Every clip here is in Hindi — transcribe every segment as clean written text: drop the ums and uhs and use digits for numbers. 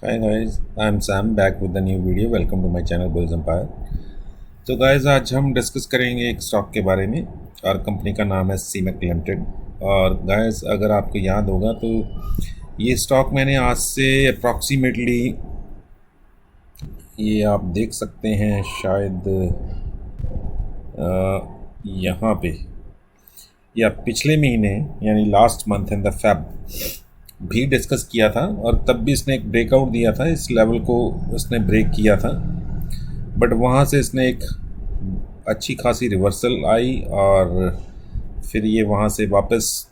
Hi guys, I'm Sam back with the new video. Welcome to my channel Bulls Empire. तो गाइज आज हम डिस्कस करेंगे एक स्टॉक के बारे में और कंपनी का नाम है सीमेक लिमिटेड। और गाइज अगर आपको याद होगा तो ये स्टॉक मैंने आज से अप्रॉक्सीमेटली ये आप देख सकते हैं शायद यहाँ पे या पिछले महीने यानी last month in the Feb भी डिस्कस किया था और तब भी इसने एक ब्रेकआउट दिया था। इस लेवल को इसने ब्रेक किया था बट वहाँ से इसने एक अच्छी खासी रिवर्सल आई और फिर ये वहाँ से वापस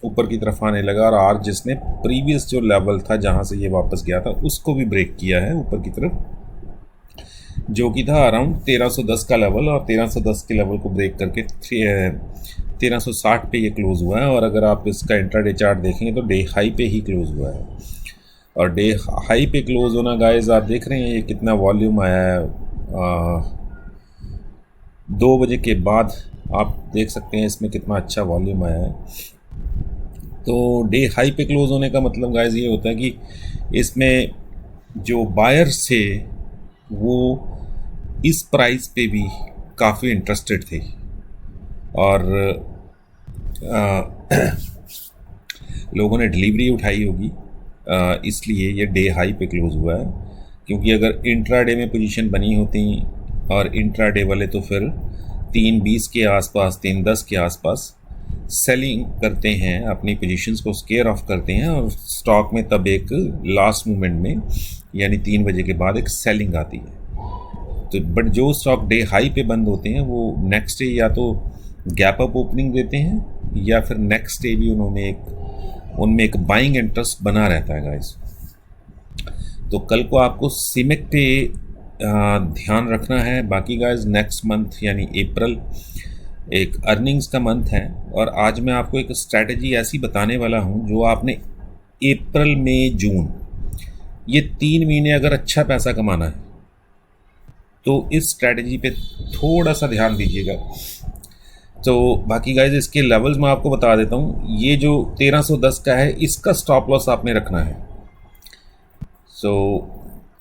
ऊपर की तरफ आने लगा और आज जिसने प्रीवियस जो लेवल था जहाँ से ये वापस गया था उसको भी ब्रेक किया है ऊपर की तरफ, जो कि था अराउंड 1310 का लेवल। और 1310 के लेवल को ब्रेक करके 1360 पे ये क्लोज़ हुआ है। और अगर आप इसका इंट्राडे चार्ट देखेंगे तो डे हाई पे ही क्लोज़ हुआ है। और डे हाई पे क्लोज़ होना गाइस आप देख रहे हैं ये कितना वॉल्यूम आया है। 2 बजे के बाद आप देख सकते हैं इसमें कितना अच्छा वॉल्यूम आया है। तो डे हाई पे क्लोज़ होने का मतलब गाइस ये होता है कि इसमें जो बायर्स थे वो इस प्राइस पे भी काफ़ी इंटरेस्टेड थे और लोगों ने डिलीवरी उठाई होगी, इसलिए ये डे हाई पे क्लोज़ हुआ है। क्योंकि अगर इंट्राडे में पोजीशन बनी होती और इंट्राडे वाले तो फिर 3:20 के आसपास 3:10 के आसपास सेलिंग करते हैं, अपनी पोजीशंस को स्केयर ऑफ करते हैं और स्टॉक में तब एक लास्ट मोमेंट में यानी 3 बजे के बाद एक सेलिंग आती है। तो बट जो स्टॉक डे हाई पे बंद होते हैं वो नेक्स्ट डे या तो गैप अप ओपनिंग देते हैं या फिर नेक्स्ट डे भी उनमें एक बाइंग इंटरेस्ट बना रहता है गाइस। तो कल को आपको सीमेक पे ध्यान रखना है। बाकी गाइस नेक्स्ट मंथ यानी अप्रैल एक अर्निंग्स का मंथ है और आज मैं आपको एक स्ट्रैटेजी ऐसी बताने वाला हूँ जो आपने अप्रैल मई जून ये 3 महीने अगर अच्छा पैसा कमाना है तो इस स्ट्रैटेजी पे थोड़ा सा ध्यान दीजिएगा। तो बाकी गाइज इसके लेवल्स मैं आपको बता देता हूँ। ये जो 1310 का है इसका स्टॉप लॉस आपने रखना है। सो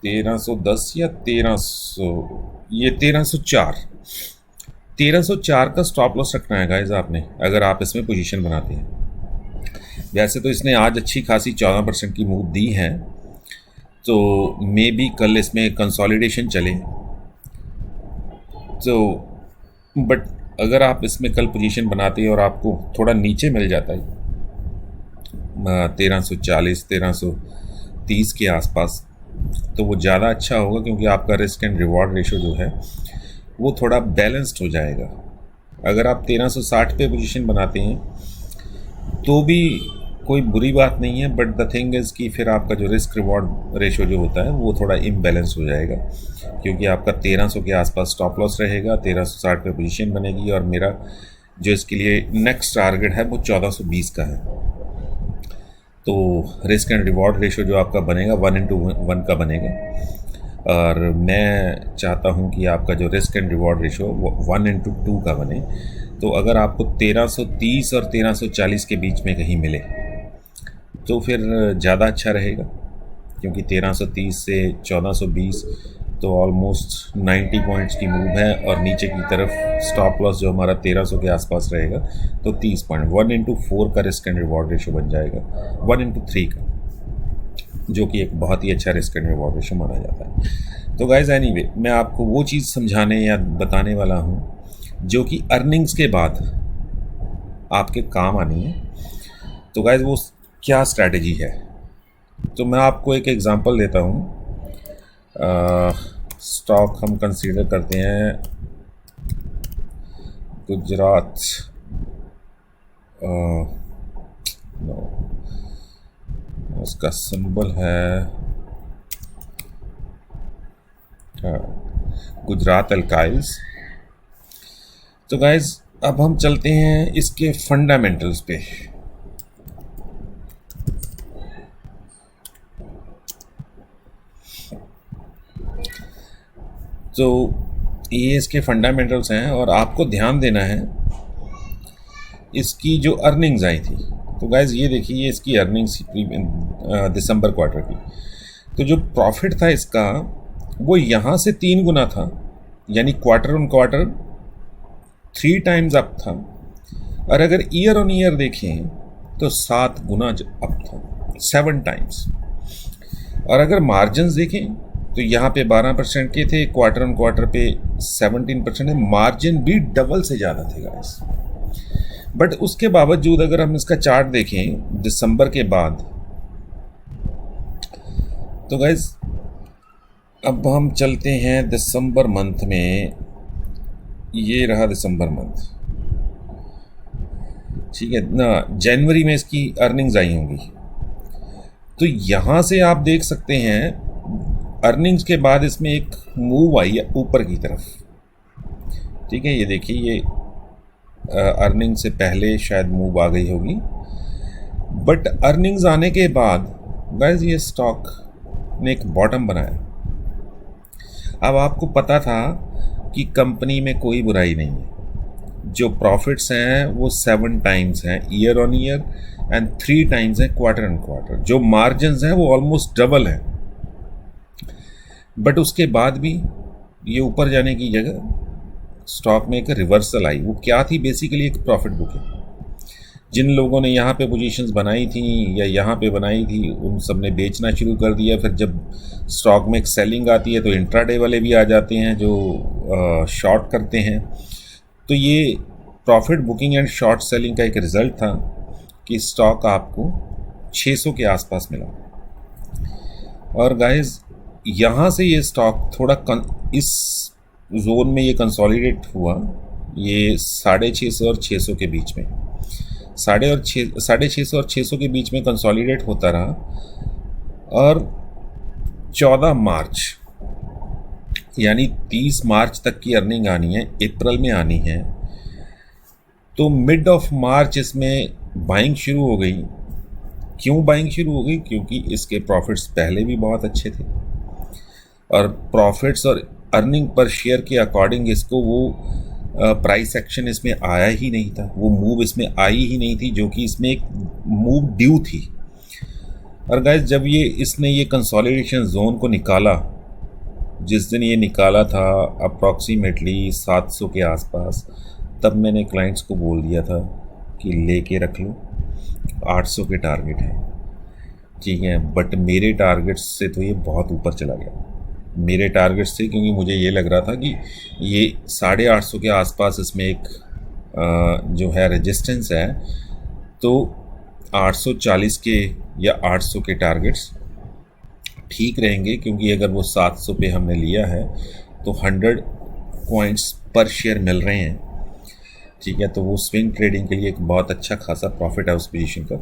1310 या 1300 ये 1304 का स्टॉप लॉस रखना है गाइज आपने अगर आप इसमें पोजीशन बनाते हैं। वैसे तो इसने आज अच्छी खासी 14% की मूव दी है, तो मे बी कल इसमें कंसोलिडेशन चले। तो बट अगर आप इसमें कल पोजीशन बनाते हैं और आपको थोड़ा नीचे मिल जाता है 1340 1330 के आसपास तो वो ज़्यादा अच्छा होगा, क्योंकि आपका रिस्क एंड रिवॉर्ड रेशो जो है वो थोड़ा बैलेंस्ड हो जाएगा। अगर आप 1360 पे पोजीशन बनाते हैं तो भी कोई बुरी बात नहीं है, बट द थिंग इज़ कि फिर आपका जो रिस्क रिवॉर्ड रेशो जो होता है वो थोड़ा इम्बैलेंस हो जाएगा, क्योंकि आपका 1300 के आसपास स्टॉप लॉस रहेगा, 1360 पे पोजीशन बनेगी और मेरा जो इसके लिए नेक्स्ट टारगेट है वो 1420 का है। तो रिस्क एंड रिवॉर्ड रेशो जो आपका बनेगा 1:1 का बनेगा और मैं चाहता हूं कि आपका जो रिस्क एंड रिवॉर्ड रेशो वो 1:2 का बने। तो अगर आपको 1330 और 1340 के बीच में कहीं मिले तो फिर ज़्यादा अच्छा रहेगा, क्योंकि 1330 से 1420 तो ऑलमोस्ट 90 पॉइंट्स की मूव है और नीचे की तरफ स्टॉप लॉस जो हमारा 1300 के आसपास रहेगा तो 30 पॉइंट 1:4 का रिस्क एंड रिवॉर्ड रेशो बन जाएगा, 1:3 का, जो कि एक बहुत ही अच्छा रिस्क एंड रिवॉर्ड रेशो माना जाता है। तो गाइज एनीवे मैं आपको वो चीज़ समझाने या बताने वाला हूँ जो कि अर्निंग्स के बाद आपके काम आनी है। तो गाइज वो क्या स्ट्रैटेजी है, तो मैं आपको एक एग्जांपल देता हूँ। स्टॉक हम कंसीडर करते हैं गुजरात, उसका सिंबल है गुजरात अल्काइल्स। तो गाइज अब हम चलते हैं इसके फंडामेंटल्स पे। तो ये इसके फंडामेंटल्स हैं और आपको ध्यान देना है इसकी जो अर्निंग्स आई थी। तो गाइज़ ये देखिए ये इसकी अर्निंग्स दिसंबर क्वार्टर की। तो जो प्रॉफिट था इसका वो यहाँ से 3 गुना था, यानी quarter on quarter 3 times up था। और अगर ईयर ऑन ईयर देखें तो 7 गुना अप था, 7 टाइम्स। और अगर मार्जिन्स देखें तो यहाँ पे 12% के थे, क्वार्टर ऑन क्वार्टर पे 17% है, मार्जिन भी डबल से ज़्यादा थे गाइस। बट उसके बावजूद अगर हम इसका चार्ट देखें दिसंबर के बाद, तो गाइस अब हम चलते हैं दिसंबर मंथ में। ये रहा दिसंबर मंथ, ठीक है ना। जनवरी में इसकी अर्निंग्स आई होंगी, तो यहाँ से आप देख सकते हैं अर्निंग्स के बाद इसमें एक मूव आई है ऊपर की तरफ, ठीक है। ये देखिए, ये अर्निंग से पहले शायद मूव आ गई होगी, बट अर्निंग्स आने के बाद गाइस ये स्टॉक ने एक बॉटम बनाया। अब आपको पता था कि कंपनी में कोई बुराई नहीं है, जो प्रॉफिट्स हैं वो 7 टाइम्स हैं year on year and 3 times हैं क्वार्टर ऑन क्वार्टर, जो मार्जिन्स हैं वो ऑलमोस्ट डबल हैं। बट उसके बाद भी ये ऊपर जाने की जगह स्टॉक में एक रिवर्सल आई। वो क्या थी? बेसिकली एक प्रॉफिट बुकिंग। जिन लोगों ने यहाँ पे पोजीशंस बनाई थी या यहाँ पे बनाई थी, उन सब ने बेचना शुरू कर दिया। फिर जब स्टॉक में एक सेलिंग आती है तो इंट्राडे वाले भी आ जाते हैं जो शॉर्ट करते हैं। तो ये profit booking and short selling का एक रिज़ल्ट था कि स्टॉक आपको 600 के आसपास मिला। और गाइस यहाँ से ये स्टॉक थोड़ा इस जोन में ये कंसोलिडेट हुआ, ये 650 और 600 के बीच में, 650 और 600 के बीच में कंसोलिडेट होता रहा। और 14 मार्च यानी 30 मार्च तक की अर्निंग आनी है, अप्रैल में आनी है। तो मिड ऑफ मार्च इसमें बाइंग शुरू हो गई। क्यों बाइंग शुरू हो गई? क्योंकि इसके प्रॉफिट्स पहले भी बहुत अच्छे थे और प्रॉफिट्स और अर्निंग पर शेयर के अकॉर्डिंग इसको वो प्राइस एक्शन इसमें आया ही नहीं था, वो मूव इसमें आई ही नहीं थी, जो कि इसमें एक मूव ड्यू थी। और गाइस जब इसने ये कंसोलिडेशन जोन को निकाला, जिस दिन ये निकाला था अप्रॉक्सीमेटली 700 के आसपास, तब मैंने क्लाइंट्स को बोल दिया था कि लेके रख लो, 800 के टारगेट है, ठीक है। बट मेरे टारगेट्स से तो ये बहुत ऊपर चला गया, मेरे टारगेट से, क्योंकि मुझे ये लग रहा था कि ये 850 के आसपास इसमें एक जो है रेजिस्टेंस है। तो 840 के या 800 के टारगेट्स ठीक रहेंगे, क्योंकि अगर वो 700 पे हमने लिया है तो 100 पॉइंट्स पर शेयर मिल रहे हैं, ठीक है। तो वो स्विंग ट्रेडिंग के लिए एक बहुत अच्छा खासा प्रॉफिट है उस पोजीशन का।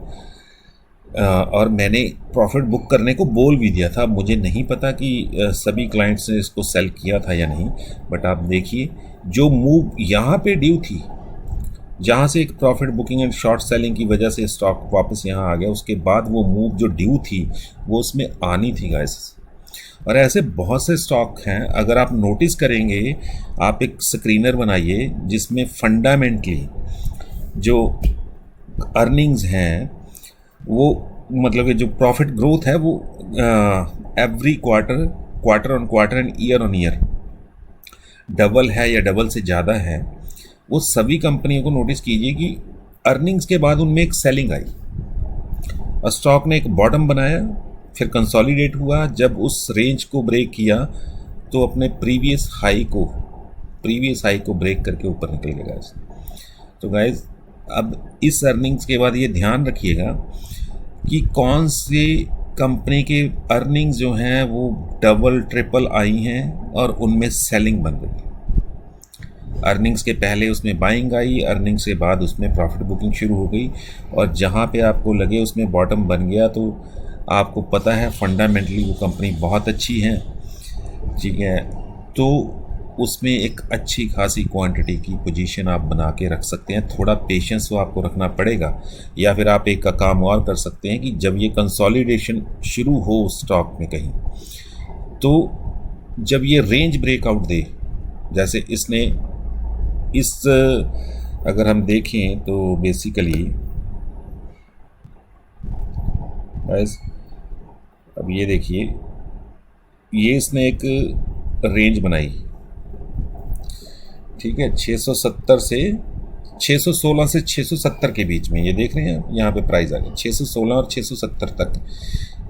और मैंने प्रॉफिट बुक करने को बोल भी दिया था। मुझे नहीं पता कि सभी क्लाइंट्स ने इसको सेल किया था या नहीं, बट आप देखिए जो मूव यहाँ पे ड्यू थी, जहाँ से एक profit booking and short selling की वजह से स्टॉक वापस यहाँ आ गया, उसके बाद वो मूव जो ड्यू थी वो उसमें आनी थी गाइस। और ऐसे बहुत से स्टॉक हैं, अगर आप नोटिस करेंगे, आप एक स्क्रीनर बनाइए जिसमें फंडामेंटली जो अर्निंग्स हैं, वो मतलब कि जो प्रॉफिट ग्रोथ है वो every quarter on quarter and year on year double है या डबल से ज़्यादा है। वो सभी कंपनियों को नोटिस कीजिए कि अर्निंग्स के बाद उनमें एक सेलिंग आई और स्टॉक ने एक बॉटम बनाया, फिर कंसोलिडेट हुआ। जब उस रेंज को ब्रेक किया तो अपने प्रीवियस हाई को ब्रेक करके ऊपर निकल गया गाइस। तो गाइस अब इस अर्निंग्स के बाद ये ध्यान रखिएगा कि कौन से कंपनी के अर्निंग्स जो हैं वो डबल ट्रिपल आई हैं और उनमें सेलिंग बन गई। अर्निंग्स के पहले उसमें बाइंग आई, अर्निंग्स के बाद उसमें प्रॉफिट बुकिंग शुरू हो गई, और जहाँ पे आपको लगे उसमें बॉटम बन गया, तो आपको पता है फंडामेंटली वो कंपनी बहुत अच्छी है, ठीक है। तो उसमें एक अच्छी खासी क्वांटिटी की पोजीशन आप बना के रख सकते हैं। थोड़ा पेशेंस वो आपको रखना पड़ेगा, या फिर आप एक का काम और कर सकते हैं कि जब ये कंसोलिडेशन शुरू हो स्टॉक में कहीं, तो जब ये रेंज ब्रेकआउट दे, जैसे इसने अगर हम देखें तो बेसिकली गाइस अब ये देखिए ये इसने एक रेंज बनाई, ठीक है, 670 से 616 से 670 के बीच में, ये देख रहे हैं यहाँ पे प्राइस आ गई 616 और 670 तक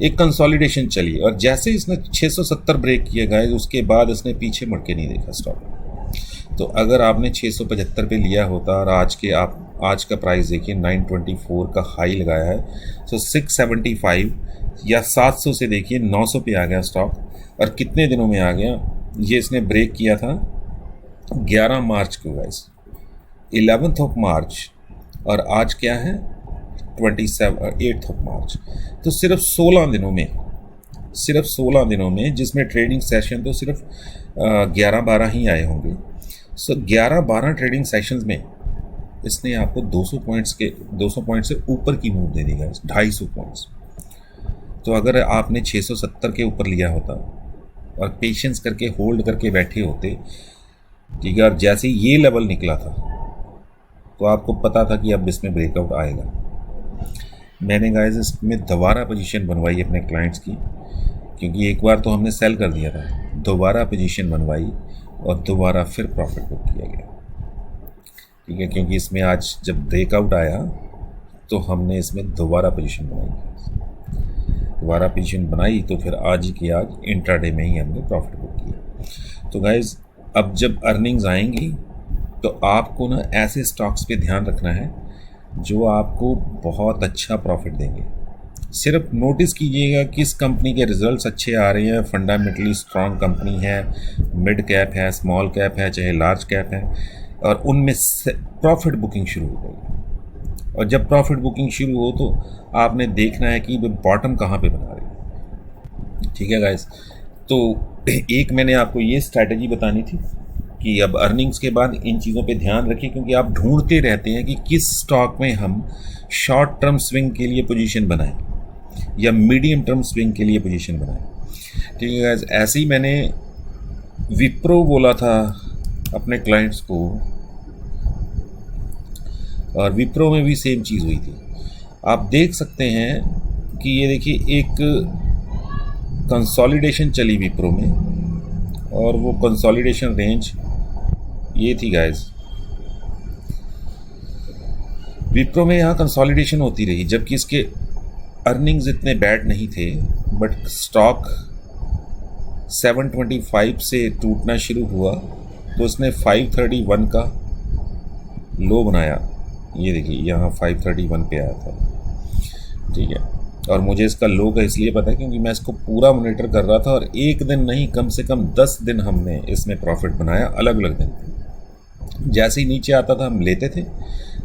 एक कंसोलिडेशन चली, और जैसे इसने 670 ब्रेक किया गाइस, उसके बाद इसने पीछे मुड़ के नहीं देखा स्टॉक। तो अगर आपने 675 पे लिया होता और आज का प्राइस देखिए 924 का हाई लगाया है, तो 675 या 700 से देखिए 900 पे आ गया स्टॉक। और कितने दिनों में आ गया, ये इसने ब्रेक किया था 11 मार्च को गाइस, 11th ऑफ मार्च, और आज क्या है 8th ऑफ मार्च। तो सिर्फ 16 दिनों में जिसमें ट्रेडिंग सेशन तो सिर्फ 11-12 ही आए होंगे। सो 11-12 ट्रेडिंग सेशंस में इसने आपको 200 पॉइंट से ऊपर की मूव दे दी गाइस, 250 पॉइंट्स। तो अगर आपने 670 के ऊपर लिया होता और पेशेंस करके होल्ड करके बैठे होते, ठीक है, और जैसे ये लेवल निकला था तो आपको पता था कि अब इसमें ब्रेकआउट आएगा। मैंने गाइस इसमें दोबारा पोजीशन बनवाई अपने क्लाइंट्स की, क्योंकि एक बार तो हमने सेल कर दिया था, दोबारा पोजीशन बनवाई और दोबारा फिर प्रॉफिट बुक किया गया, ठीक है, क्योंकि इसमें आज जब ब्रेकआउट आया तो हमने इसमें दोबारा पोजीशन बनाई, तो फिर आज ही की आज इंट्राडे में ही हमने प्रॉफिट बुक किया। तो गाइस अब जब अर्निंग्स आएंगी तो आपको ना ऐसे स्टॉक्स पे ध्यान रखना है जो आपको बहुत अच्छा प्रॉफिट देंगे। सिर्फ नोटिस कीजिएगा किस कंपनी के रिजल्ट्स अच्छे आ रहे हैं, फंडामेंटली स्ट्रॉन्ग कंपनी है, मिड कैप है, स्मॉल कैप है, चाहे लार्ज कैप है, और उनमें प्रॉफिट बुकिंग शुरू हो गई। और जब प्रॉफिट बुकिंग शुरू हो तो आपने देखना है कि बॉटम कहाँ पे बना रही है, ठीक है गाइस। तो एक मैंने आपको ये स्ट्रैटेजी बतानी थी कि अब अर्निंग्स के बाद इन चीज़ों पे ध्यान रखिए, क्योंकि आप ढूंढते रहते हैं कि किस स्टॉक में हम शॉर्ट टर्म स्विंग के लिए पोजीशन बनाएं या मीडियम टर्म स्विंग के लिए पोजीशन बनाएं, ठीक है गाइस। ऐसे ही मैंने विप्रो बोला था अपने क्लाइंट्स को, और विप्रो में भी सेम चीज़ हुई थी। आप देख सकते हैं कि ये देखिए एक कंसोलिडेशन चली विप्रो में, और वो कंसोलिडेशन रेंज ये थी गाइस। विप्रो में यहाँ कंसोलिडेशन होती रही जबकि इसके अर्निंग्स इतने बैड नहीं थे, बट स्टॉक 725 से टूटना शुरू हुआ तो इसने 531 का लो बनाया। ये देखिए यहाँ 531 पे आया था, ठीक है। और मुझे इसका लो का इसलिए पता है क्योंकि मैं इसको पूरा मॉनिटर कर रहा था, और एक दिन नहीं कम से कम 10 दिन हमने इसमें प्रॉफिट बनाया, अलग अलग दिन पे। जैसे ही नीचे आता था हम लेते थे,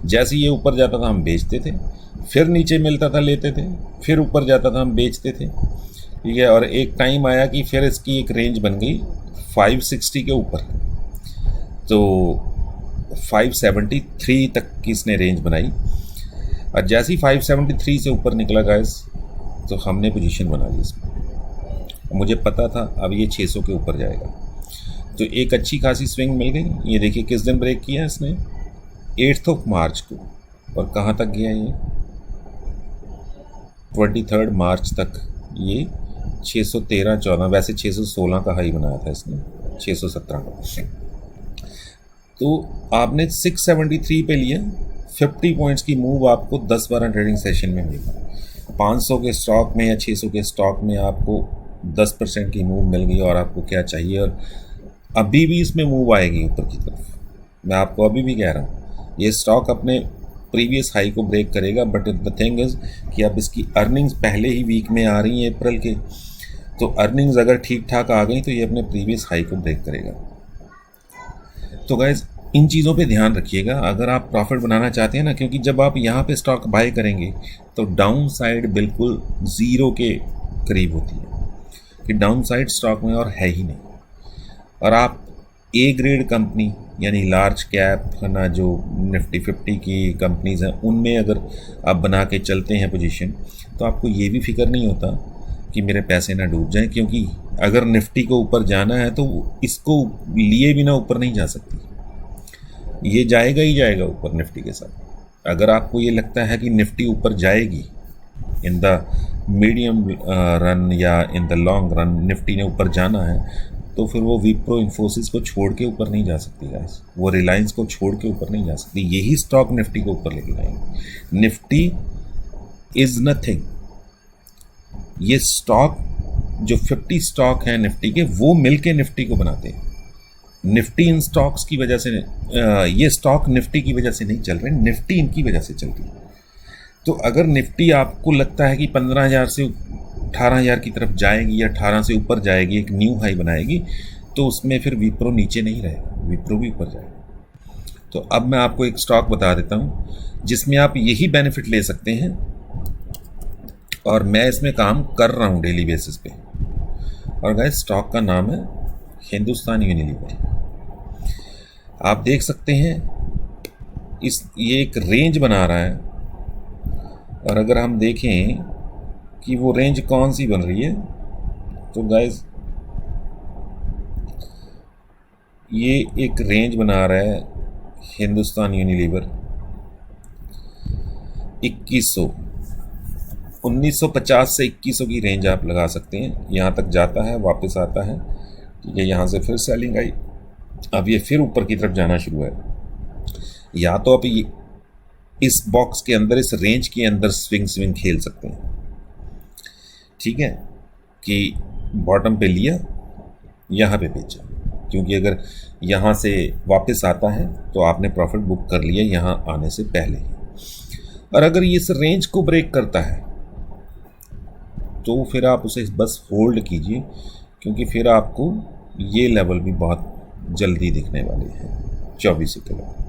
जैसे ही ये ऊपर जाता था हम बेचते थे, फिर नीचे मिलता था लेते थे, फिर ऊपर जाता था हम बेचते थे, ठीक है। और एक टाइम आया कि फिर इसकी एक रेंज बन गई 560 के ऊपर, तो 573 तक की इसने रेंज बनाई। और जैसे ही 573 से ऊपर निकला गाइस तो हमने पोजीशन बना ली इसमें। मुझे पता था अब ये 600 के ऊपर जाएगा, तो एक अच्छी खासी स्विंग मिल गई। ये देखिए किस दिन ब्रेक किया इसने, 8th ऑफ मार्च को, और कहाँ तक गया ये 23 मार्च तक, ये 613-14, वैसे 616 का हाई बनाया था इसने, 617 का। तो आपने 673 पे लिया, 50 पॉइंट्स की मूव आपको 10-12 ट्रेडिंग सेशन में मिली। 500 के स्टॉक में या 600 के स्टॉक में आपको 10% की मूव मिल गई, और आपको क्या चाहिए। और अभी भी इसमें मूव आएगी ऊपर की तरफ, मैं आपको अभी भी कह रहा हूँ ये स्टॉक अपने प्रीवियस हाई को ब्रेक करेगा। बट द थिंग इज़ कि अब इसकी अर्निंग्स पहले ही वीक में आ रही हैं अप्रैल के, तो अर्निंग्स अगर ठीक ठाक आ गई तो ये अपने प्रीवियस हाई को ब्रेक करेगा। तो गाइज इन चीज़ों पे ध्यान रखिएगा अगर आप प्रॉफिट बनाना चाहते हैं ना, क्योंकि जब आप यहाँ पे स्टॉक बाय करेंगे तो डाउन साइड बिल्कुल ज़ीरो के करीब होती है कि डाउन साइड स्टॉक में और है ही नहीं। और आप ए ग्रेड कंपनी यानी लार्ज कैप ना, जो निफ्टी 50 की कंपनीज हैं, उनमें अगर आप बना के चलते हैं पोजीशन, तो आपको ये भी फिक्र नहीं होता कि मेरे पैसे ना डूब जाएं, क्योंकि अगर निफ्टी को ऊपर जाना है तो इसको लिए बिना ऊपर नहीं जा सकती, ये जाएगा ही जाएगा ऊपर निफ्टी के साथ। अगर आपको ये लगता है कि निफ्टी ऊपर जाएगी इन द मीडियम रन या in the long run Nifty ने ऊपर जाना है, तो फिर वो विप्रो इन्फोसिस को छोड़ के ऊपर नहीं जा सकती गाइस, वो रिलायंस को छोड़ के ऊपर नहीं जा सकती। यही स्टॉक निफ्टी को ऊपर लेके जाएंगे। Nifty is nothing. ये स्टॉक जो 50 स्टॉक हैं निफ्टी के, वो मिलके निफ्टी को बनाते हैं। निफ्टी इन स्टॉक्स की वजह से, ये स्टॉक निफ्टी की वजह से नहीं चल रहे, निफ्टी इनकी वजह से चल रही है। तो अगर निफ्टी आपको लगता है कि 15,000 से 18,000 की तरफ जाएगी या 18 से ऊपर जाएगी, एक न्यू हाई बनाएगी, तो उसमें फिर विप्रो नीचे नहीं रहेगा, विप्रो भी ऊपर जाएगा। तो अब मैं आपको एक स्टॉक बता देता हूँ जिसमें आप यही बेनिफिट ले सकते हैं, और मैं इसमें काम कर रहा हूँ डेली बेसिस पे। और गाइस स्टॉक का नाम है हिंदुस्तान यूनिलीवर। आप देख सकते हैं ये एक रेंज बना रहा है, और अगर हम देखें कि वो रेंज कौन सी बन रही है, तो गाइस ये एक रेंज बना रहा है हिंदुस्तान यूनिलीवर 2100, 1950 से 2100 की रेंज आप लगा सकते हैं। यहाँ तक जाता है, वापस आता है, ठीक है, यहाँ से फिर सेलिंग आई, अब ये फिर ऊपर की तरफ जाना शुरू है। या तो आप ये इस बॉक्स के अंदर, इस रेंज के अंदर स्विंग खेल सकते हैं, ठीक है, कि बॉटम पे लिया, यहाँ पे बेचा, क्योंकि अगर यहाँ से वापस आता है तो आपने प्रॉफिट बुक कर लिया यहाँ आने से पहले। और अगर ये इस रेंज को ब्रेक करता है तो फिर आप उसे बस होल्ड कीजिए, क्योंकि फिर आपको ये लेवल भी बहुत जल्दी दिखने वाले हैं 2400 के लेवल।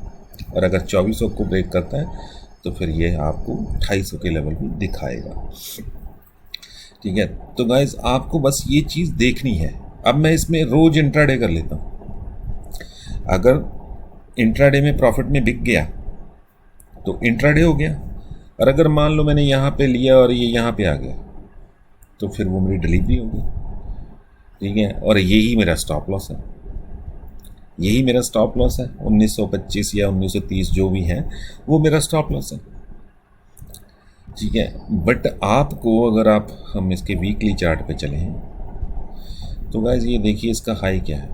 और अगर 2400 को ब्रेक करता है तो फिर ये आपको 2800 के लेवल भी दिखाएगा, ठीक है। तो गाइज आपको बस ये चीज़ देखनी है। अब मैं इसमें रोज इंट्राडे कर लेता हूँ। अगर इंट्राडे में प्रॉफिट में बिक गया तो इंट्राडे हो गया, और अगर मान लो मैंने यहाँ पे लिया और ये यहाँ पे आ गया तो फिर वो मेरी डिलीवरी होगी, ठीक है। और यही मेरा स्टॉप लॉस है, यही मेरा स्टॉप लॉस है 1925 या 1930 जो भी है, वो मेरा स्टॉप लॉस है, ठीक है। बट आपको अगर हम इसके वीकली चार्ट पे चले हैं तो गाइस ये देखिए इसका हाई क्या है,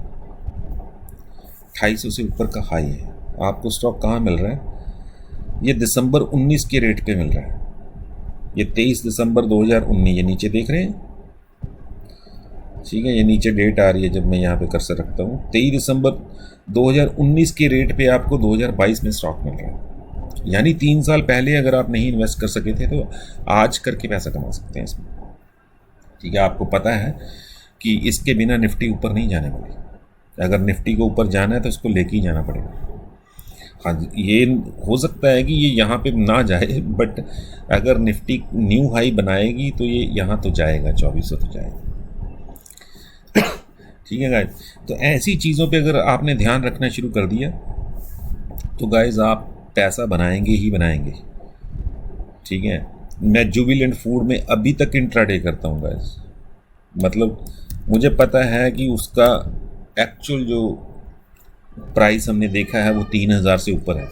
2800 से ऊपर का हाई है। आपको स्टॉक कहाँ मिल रहा है? ये दिसंबर 19 के रेट पे मिल रहा है, ये 23 दिसंबर 2019, ये नीचे देख रहे हैं, ठीक है, ये नीचे डेट आ रही है जब मैं यहाँ पे कर्सर रखता हूँ, 23 दिसंबर 2019 के रेट पे आपको 2022 में स्टॉक मिल रहा है। यानी 3 साल पहले अगर आप नहीं इन्वेस्ट कर सके थे तो आज करके पैसा कमा सकते हैं इसमें, ठीक है। आपको पता है कि इसके बिना निफ्टी ऊपर नहीं जाने वाली, अगर निफ्टी को ऊपर जाना है तो इसको लेके ही जाना पड़ेगा। हाँ, ये हो सकता है कि ये यहाँ पे ना जाए, बट अगर निफ्टी न्यू हाई बनाएगी तो ये यहाँ तो जाएगा, 2400 तो जाएगा, ठीक है गाइज। तो ऐसी चीज़ों पे अगर आपने ध्यान रखना शुरू कर दिया तो गाइज आप पैसा बनाएंगे ही बनाएंगे, ठीक है। मैं जुबिलेंट फूड में अभी तक इंट्राडे करता हूँ गाइज, मतलब मुझे पता है कि उसका एक्चुअल जो प्राइस हमने देखा है वो 3000 से ऊपर है।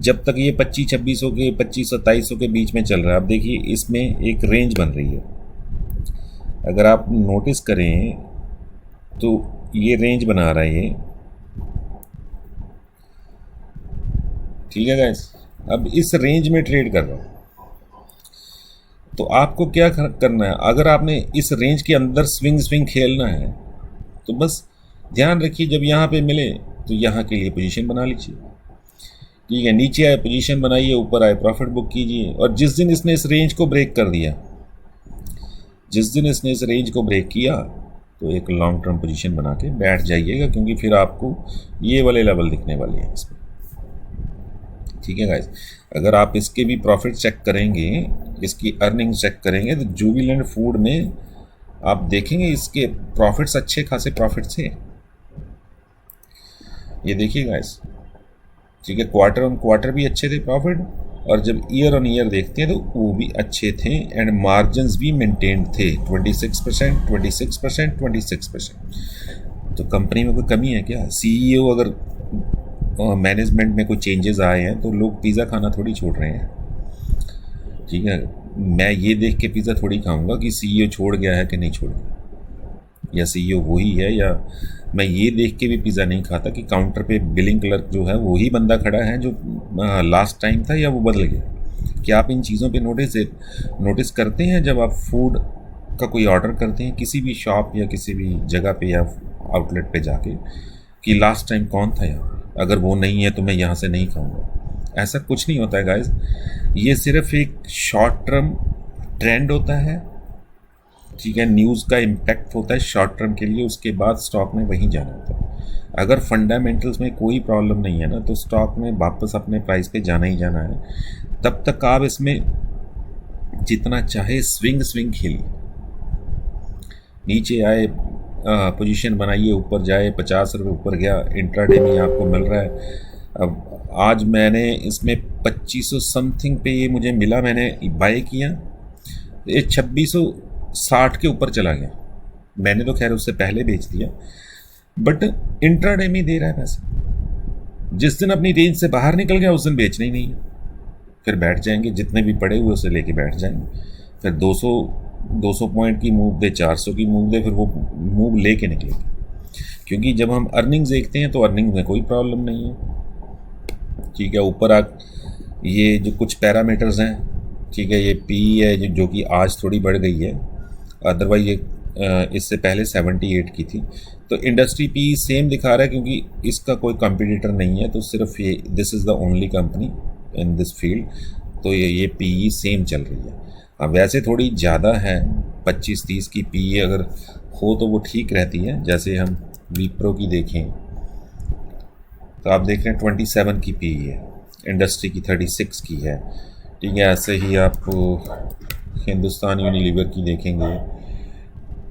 जब तक ये 2500-2600 के 2500-2700 के बीच में चल रहा है, अब देखिए इसमें एक रेंज बन रही है, अगर आप नोटिस करें तो ये रेंज बना रहा है ये, ठीक है गाइस। अब इस रेंज में ट्रेड कर रहा हूँ, तो आपको क्या करना है, अगर आपने इस रेंज के अंदर स्विंग खेलना है तो बस ध्यान रखिए, जब यहाँ पे मिले तो यहाँ के लिए पोजीशन बना लीजिए, ठीक है। नीचे आए पोजीशन बनाइए, ऊपर आए प्रॉफिट बुक कीजिए, और जिस दिन इसने इस रेंज को ब्रेक कर दिया, जिस दिन इसने इस रेंज को ब्रेक किया तो एक लॉन्ग टर्म पोजीशन बना के बैठ जाइएगा, क्योंकि फिर आपको ये वाले लेवल दिखने वाले हैं इसमें, ठीक है गाइस। अगर आप इसके भी प्रॉफिट चेक करेंगे, इसकी अर्निंग चेक करेंगे, तो जुबिलेंट फूड में आप देखेंगे इसके प्रॉफिट्स अच्छे खासे प्रॉफिट्स थे, ये देखिए गाइस, ठीक है। क्वार्टर ऑन क्वार्टर भी अच्छे थे प्रॉफिट, और जब ईयर ऑन ईयर देखते हैं तो वो भी अच्छे थे, एंड मार्जिन्स भी मेंटेन थे 26%, 26%, 26%। तो कंपनी में कोई कमी है क्या? सीईओ अगर मैनेजमेंट में कोई चेंजेस आए हैं तो लोग पिज़्ज़ा खाना थोड़ी छोड़ रहे हैं, ठीक है। मैं ये देख के पिज़्ज़ा थोड़ी खाऊंगा कि सीईओ छोड़ गया है कि नहीं छोड़ गया, या सीईओ वही है, या मैं ये देख के भी पिज़्ज़ा नहीं खाता कि काउंटर पे बिलिंग क्लर्क जो है वही बंदा खड़ा है जो लास्ट टाइम था या वो बदल गया। क्या आप इन चीज़ों पे नोटिस करते हैं जब आप फूड का कोई ऑर्डर करते हैं किसी भी शॉप या किसी भी जगह पे या आउटलेट पे जाके, कि लास्ट टाइम कौन था यहाँ पे, अगर वो नहीं है तो मैं यहाँ से नहीं खाऊंगा। ऐसा कुछ नहीं होता है गाइस, ये सिर्फ एक शॉर्ट टर्म ट्रेंड होता है, ठीक है, न्यूज़ का इम्पैक्ट होता है शॉर्ट टर्म के लिए, उसके बाद स्टॉक में वहीं जाना होता है। अगर फंडामेंटल्स में कोई प्रॉब्लम नहीं है ना तो स्टॉक में वापस अपने प्राइस पे जाना ही जाना है। तब तक आप इसमें जितना चाहे स्विंग खेलिए, नीचे आए पोजीशन बनाइए, ऊपर जाए, 50 रुपये ऊपर गया, इंट्राडे में आपको मिल रहा है। अब आज मैंने इसमें 2500 समथिंग पे ये मुझे मिला, मैंने बाय किया, ये 2660 के ऊपर चला गया। मैंने तो खैर उससे पहले बेच दिया, बट इंट्राडे में दे रहा है पैसे। जिस दिन अपनी रेंज से बाहर निकल गया उस दिन बेचना ही नहीं है, फिर बैठ जाएंगे, जितने भी पड़े हुए उसे लेके बैठ जाएंगे। फिर 200 पॉइंट की मूव दे, 400 की मूव दे, फिर वो मूव लेके निकलेगी। क्योंकि जब हम अर्निंग्स देखते हैं तो अर्निंग में कोई प्रॉब्लम नहीं है, ठीक है। ऊपर ये जो कुछ पैरामीटर्स हैं, ठीक है, ये पी है जो कि आज थोड़ी बढ़ गई है, अदरवाइज ये इससे पहले 78 की थी। तो इंडस्ट्री पी सेम दिखा रहा है क्योंकि इसका कोई कंपटीटर नहीं है, तो सिर्फ ये this is the only company in this field, तो ये पी सेम चल रही है। अब वैसे थोड़ी ज़्यादा है, 25-30 की पी अगर हो तो वो ठीक रहती है। जैसे हम विप्रो की देखें तो आप देख रहे हैं 27 की पी है, इंडस्ट्री की 36 की है, ठीक है। ऐसे ही आप हिंदुस्तान यूनिलीवर की देखेंगे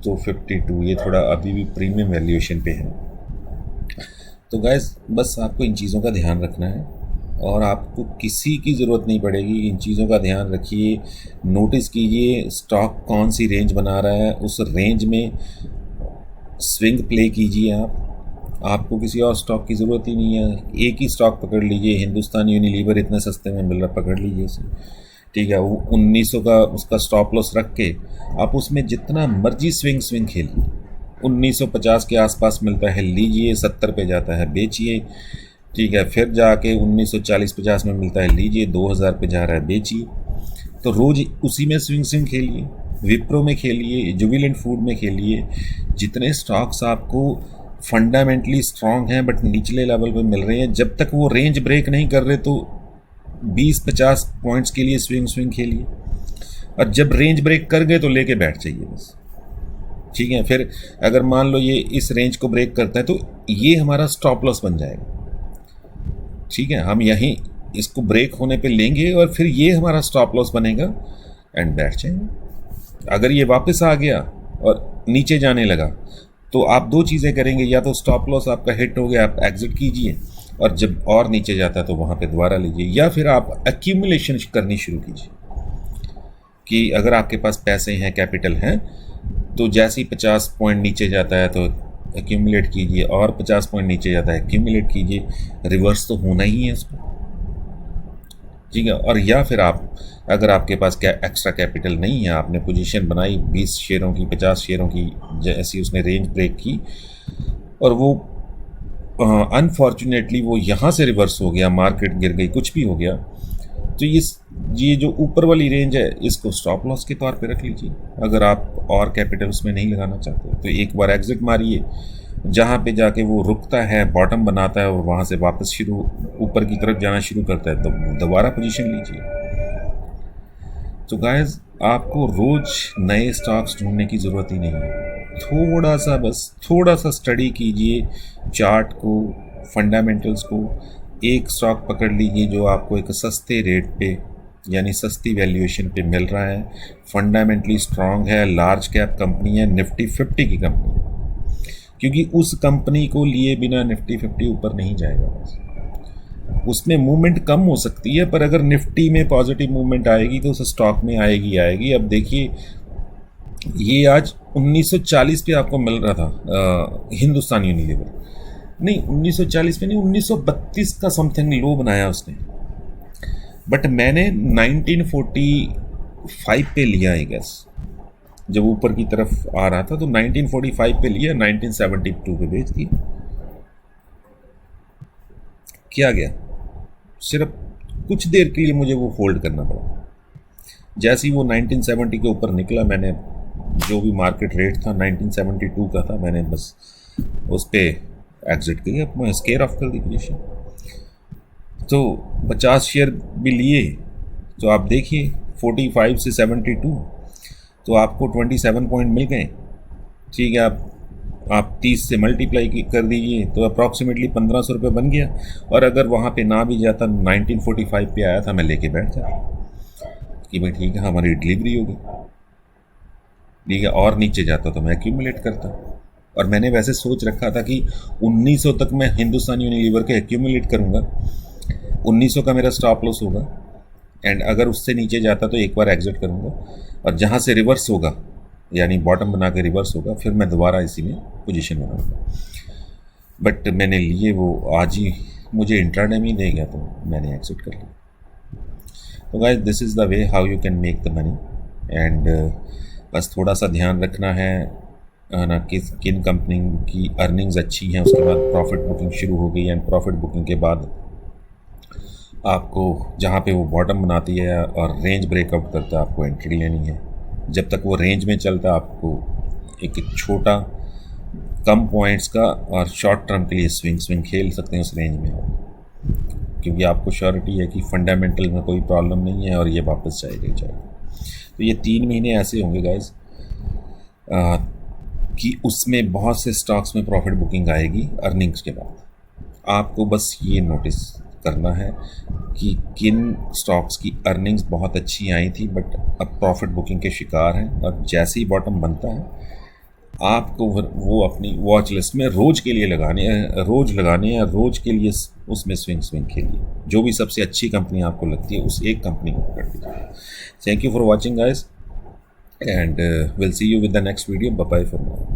तो 52, ये थोड़ा अभी भी प्रीमियम वैल्यूएशन पे है। तो गाइस बस आपको इन चीज़ों का ध्यान रखना है और आपको किसी की ज़रूरत नहीं पड़ेगी। इन चीज़ों का ध्यान रखिए, नोटिस कीजिए स्टॉक कौन सी रेंज बना रहा है, उस रेंज में स्विंग प्ले कीजिए। आपको किसी और स्टॉक की ज़रूरत ही नहीं है, एक ही स्टॉक पकड़ लीजिए, हिंदुस्तान यूनिलीवर इतने सस्ते में मिल रहा, पकड़ लीजिए उसे, ठीक है। वो 1900 का उसका स्टॉप लॉस रख के आप उसमें जितना मर्जी स्विंग खेलिए। 1950 के आसपास मिलता है, लीजिए, 70 पे जाता है, बेचिए, ठीक है। फिर जाके 1940-50 में मिलता है, लीजिए, 2000 पे जा रहा है, बेचिए। तो रोज़ उसी में स्विंग खेलिए, विप्रो में खेलिए, जुबिलेंट फूड में खेलिए। जितने स्टॉक्स आपको फंडामेंटली स्ट्रांग हैं बट निचले लेवल पे मिल रहे हैं, जब तक वो रेंज ब्रेक नहीं कर रहे तो 20-50 पॉइंट्स के लिए स्विंग खेलिए, और जब रेंज ब्रेक कर गए तो लेके बैठ जाइए बस, ठीक है। फिर अगर मान लो ये इस रेंज को ब्रेक करता है तो ये हमारा स्टॉप लॉस बन जाएगा, ठीक है। हम यहीं इसको ब्रेक होने पे लेंगे और फिर ये हमारा स्टॉप लॉस बनेगा एंड बैठ जाएंगे। अगर ये वापस आ गया और नीचे जाने लगा तो आप दो चीज़ें करेंगे, या तो स्टॉप लॉस आपका हिट हो गया, आप एग्जिट कीजिए, और जब और नीचे जाता है तो वहाँ पे दोबारा लीजिए, या फिर आप एक्यूमुलेशन करनी शुरू कीजिए कि अगर आपके पास पैसे हैं, कैपिटल हैं, तो जैसे ही 50 पॉइंट नीचे जाता है तो एक्यूमुलेट कीजिए, और 50 पॉइंट नीचे जाता है एक्यूमुलेट कीजिए। रिवर्स तो होना ही है इसको, ठीक है। और या फिर आप अगर आपके पास एक्स्ट्रा कैपिटल नहीं है, आपने पोजीशन बनाई 20 शेयरों की, 50 शेयरों की, जैसी उसने रेंज ब्रेक की और वो अनफॉर्चुनेटली वो यहाँ से रिवर्स हो गया, मार्केट गिर गई, कुछ भी हो गया, तो ये जो ऊपर वाली रेंज है इसको स्टॉप लॉस के तौर पे रख लीजिए। अगर आप और कैपिटल उसमें नहीं लगाना चाहते तो एक बार एग्जिट मारिए, जहाँ पे जाके वो रुकता है, बॉटम बनाता है और वहाँ से वापस शुरू ऊपर की तरफ जाना शुरू करता है तो दोबारा पोजीशन लीजिए। तो गाइस आपको रोज़ नए स्टॉक्स ढूंढने की ज़रूरत ही नहीं है, थोड़ा सा स्टडी कीजिए चार्ट को, फंडामेंटल्स को। एक स्टॉक पकड़ लीजिए जो आपको एक सस्ते रेट पे यानी सस्ती वैल्यूएशन पे मिल रहा है, फंडामेंटली स्ट्रांग है, लार्ज कैप कंपनी है, निफ्टी 50 की कंपनी है, क्योंकि उस कंपनी को लिए बिना निफ्टी 50 ऊपर नहीं जाएगा। उसमें मूवमेंट कम हो सकती है पर अगर निफ्टी में पॉजिटिव मूवमेंट आएगी तो उस स्टॉक में आएगी। अब देखिए ये आज 1940 पे आपको मिल रहा था, हिंदुस्तान यूनिलीवर, नहीं 1940 पे नहीं, 1932 का समथिंग लो बनाया उसने, बट मैंने 1940 1945 पे लिया आई गेस, जब ऊपर की तरफ आ रहा था तो 1945 पे लिया, 1972 पे बेच दिया। क्या गया, सिर्फ कुछ देर के लिए मुझे वो होल्ड करना पड़ा। जैसे ही वो 1970 के ऊपर निकला, मैंने जो भी मार्केट रेट था 1972 का था, मैंने बस उस पर एग्जिट किया, अपना स्केयर ऑफ कर दी पोजीशन। तो 50 शेयर भी लिए तो आप देखिए 45 से 72, तो आपको 27 पॉइंट मिल गए। ठीक है, आप 30 से मल्टीप्लाई कर दीजिए तो अप्रॉक्सीमेटली 1500 रुपये बन गया। और अगर वहाँ पे ना भी जाता, 1945 पे आया था, मैं लेके बैठ जाता कि भाई ठीक है हमारी डिलीवरी होगी, ठीक है। और नीचे जाता तो मैं एक्यूमुलेट करता, और मैंने वैसे सोच रखा था कि 1900 तक मैं हिंदुस्तान यूनिलीवर के एक्यूमुलेट करूँगा, 1900 का मेरा स्टॉप लॉस होगा, एंड अगर उससे नीचे जाता तो एक बार एग्जिट करूँगा, और जहाँ से रिवर्स होगा यानी बॉटम बना के रिवर्स होगा, फिर मैं दोबारा इसी में पोजीशन बनाऊँगा। बट मैंने लिए वो आज ही, मुझे इंट्राडे में ही दे गया, तो मैंने एग्जिट कर लिया। तो guys, this is the way how you can make the money. And बस थोड़ा सा ध्यान रखना है ना, किन कंपनी की अर्निंग्स अच्छी हैं, उसके बाद प्रॉफिट बुकिंग शुरू हो गई, एंड प्रॉफिट बुकिंग के बाद आपको जहाँ पे वो बॉटम बनाती है और रेंज ब्रेकआउट करता है, आपको एंट्री लेनी है। जब तक वो रेंज में चलता है, आपको एक छोटा कम पॉइंट्स का और शॉर्ट टर्म के लिए स्विंग खेल सकते हैं उस रेंज में, क्योंकि आपको श्योरिटी है कि फंडामेंटल में कोई प्रॉब्लम नहीं है और ये वापस जाएगा ही जाएगा। तो ये 3 महीने ऐसे होंगे गाइज कि उसमें बहुत से स्टॉक्स में प्रॉफिट बुकिंग आएगी अर्निंग्स के बाद। आपको बस ये नोटिस करना है कि किन स्टॉक्स की अर्निंग्स बहुत अच्छी आई थी बट अब प्रॉफिट बुकिंग के शिकार हैं, और जैसे ही बॉटम बनता है आपको वो अपनी वॉच लिस्ट में रोज़ के लिए लगाने हैं, रोज़ के लिए उसमें स्विंग खेलिए। जो भी सबसे अच्छी कंपनी आपको लगती है उस एक कंपनी को पकड़ लीजिए। Thank you for watching guys, and will see you with the next video. Bye bye for now.